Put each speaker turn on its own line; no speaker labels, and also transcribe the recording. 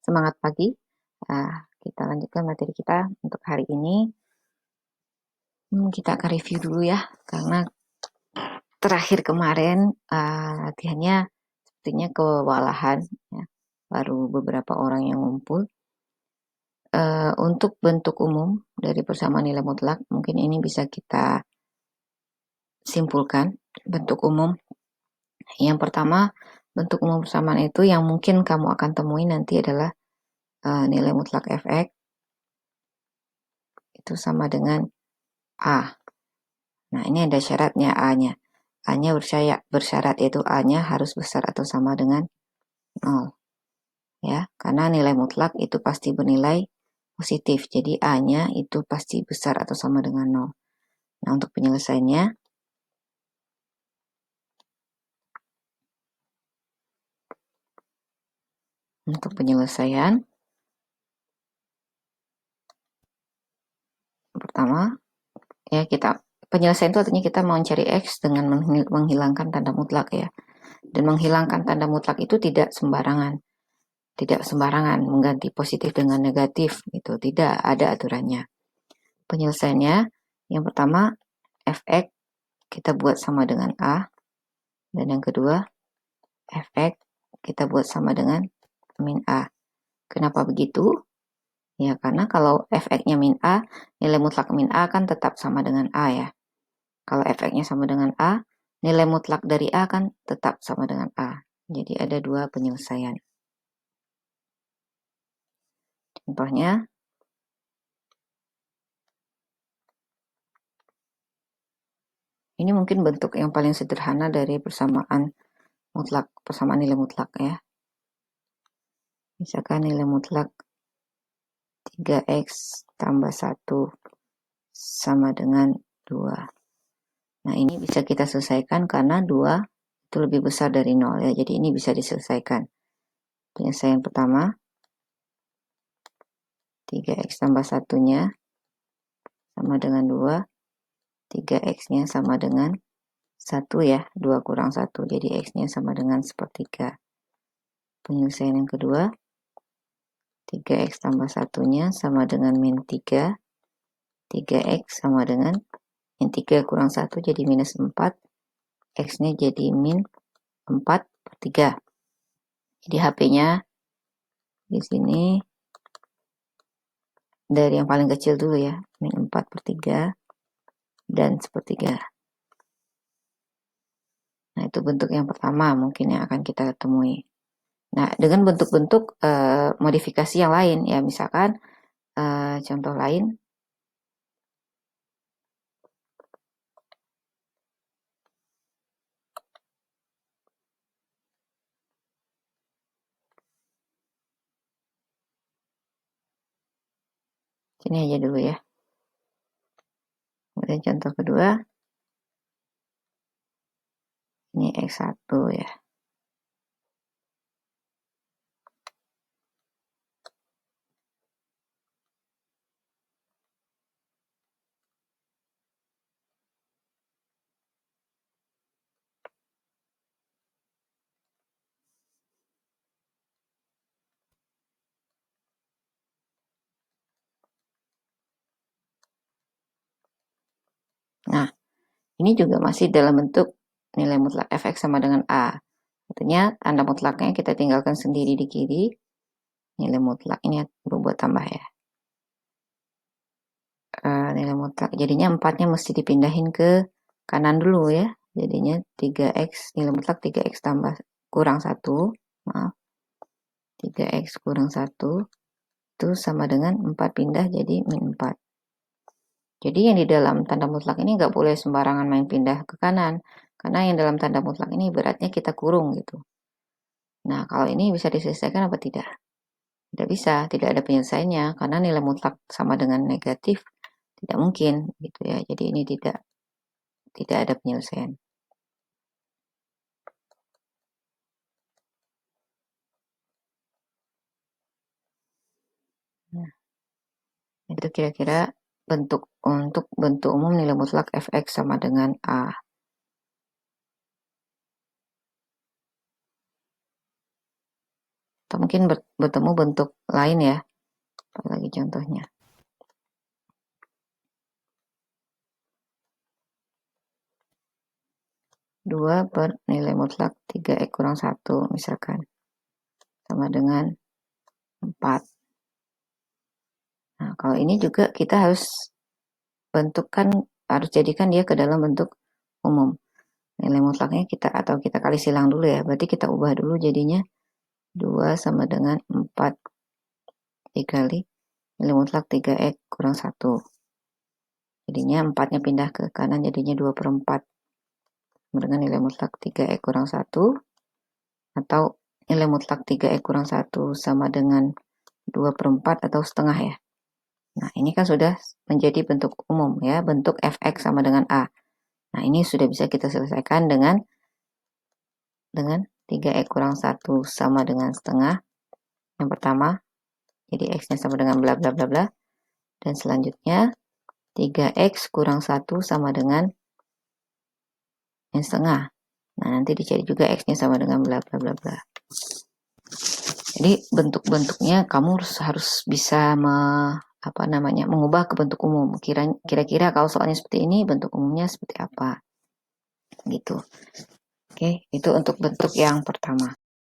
Semangat pagi. Kita lanjutkan materi kita untuk hari ini. Kita akan review dulu ya, karena terakhir kemarin latihannya sepertinya kewalahan ya. Baru beberapa orang yang ngumpul. Untuk bentuk umum dari persamaan nilai mutlak, mungkin ini bisa kita simpulkan. Bentuk umum yang pertama, bentuk umum persamaan itu yang mungkin kamu akan temui nanti adalah nilai mutlak fx itu sama dengan A. Nah, ini ada syaratnya A-nya. A-nya bersyarat, yaitu A-nya harus besar atau sama dengan 0. Ya, karena nilai mutlak itu pasti bernilai positif. Jadi A-nya itu pasti besar atau sama dengan 0. Nah, untuk penyelesaiannya, pertama, ya penyelesaian itu artinya kita mau mencari X dengan menghilangkan tanda mutlak ya. Dan menghilangkan tanda mutlak itu tidak sembarangan. Tidak sembarangan mengganti positif dengan negatif, itu tidak ada aturannya. Penyelesaiannya, yang pertama, fx kita buat sama dengan A, dan yang kedua, fx kita buat sama dengan min A. Kenapa begitu? Ya, karena kalau fx-nya min A, nilai mutlak min A kan tetap sama dengan A ya. Kalau fx-nya sama dengan A, nilai mutlak dari A kan tetap sama dengan A. Jadi ada dua penyelesaian. Contohnya, ini mungkin bentuk yang paling sederhana dari persamaan nilai mutlak ya. Misalkan nilai mutlak 3x tambah 1 sama dengan 2. Nah, ini bisa kita selesaikan karena 2 itu lebih besar dari 0 ya. Jadi ini bisa diselesaikan. Penyelesaian pertama, 3x tambah 1-nya sama dengan 2. 3x-nya sama dengan 1 ya. 2 kurang 1. Jadi x-nya sama dengan sepertiga. Penyelesaian yang kedua, 3x tambah 1-nya sama dengan min 3. 3x sama dengan min 3 kurang 1 jadi minus 4. X-nya jadi min 4/3. Jadi HP-nya di sini dari yang paling kecil dulu ya, min 4/3 dan sepertiga. Nah, itu bentuk yang pertama mungkin yang akan kita temui. Nah, dengan bentuk-bentuk modifikasi yang lain ya, misalkan contoh lain, sini aja dulu ya. Kemudian contoh kedua, ini X1 ya. Nah, ini juga masih dalam bentuk nilai mutlak fx sama dengan A. Artinya tanda mutlaknya kita tinggalkan sendiri di kiri. Nilai mutlak ini buat tambah ya. Nilai mutlak jadinya 4-nya mesti dipindahin ke kanan dulu ya. Jadinya 3x, nilai mutlak 3x tambah kurang 1. Maaf. 3x kurang 1 itu sama dengan 4 pindah jadi min 4. Jadi yang di dalam tanda mutlak ini nggak boleh sembarangan main pindah ke kanan. Karena yang dalam tanda mutlak ini beratnya kita kurung gitu. Nah, kalau ini bisa diselesaikan apa tidak? Tidak bisa, tidak ada penyelesaiannya. Karena nilai mutlak sama dengan negatif. Tidak mungkin gitu ya. Jadi ini tidak ada penyelesaian. Nah, itu kira-kira bentuk umum nilai mutlak fx sama dengan A. atau mungkin bertemu bentuk lain ya. Lagi contohnya. Dua per nilai mutlak 3x kurang 1 misalkan. Sama dengan 4. Nah, kalau ini juga kita harus jadikan dia ke dalam bentuk umum. Nilai mutlaknya kita kali silang dulu ya. Berarti kita ubah dulu jadinya 2 sama dengan 4 dikali nilai mutlak 3x kurang 1. Jadinya 4-nya pindah ke kanan jadinya 2 per 4. Dengan nilai mutlak 3x kurang 1. Atau nilai mutlak 3x kurang 1 sama dengan 2 per 4 atau setengah ya. Nah, ini kan sudah menjadi bentuk umum ya, bentuk fx sama dengan A. Nah, ini sudah bisa kita selesaikan dengan 3x kurang 1 sama dengan setengah. Yang pertama, jadi x-nya sama dengan bla bla bla bla. Dan selanjutnya, 3x kurang 1 sama dengan yang setengah. Nah, nanti dicari juga x-nya sama dengan bla bla bla bla. Jadi, bentuk-bentuknya kamu harus bisa mengubah ke bentuk umum. Kira-kira kalau soalnya seperti ini, bentuk umumnya seperti apa? Gitu. Oke, itu untuk bentuk yang pertama.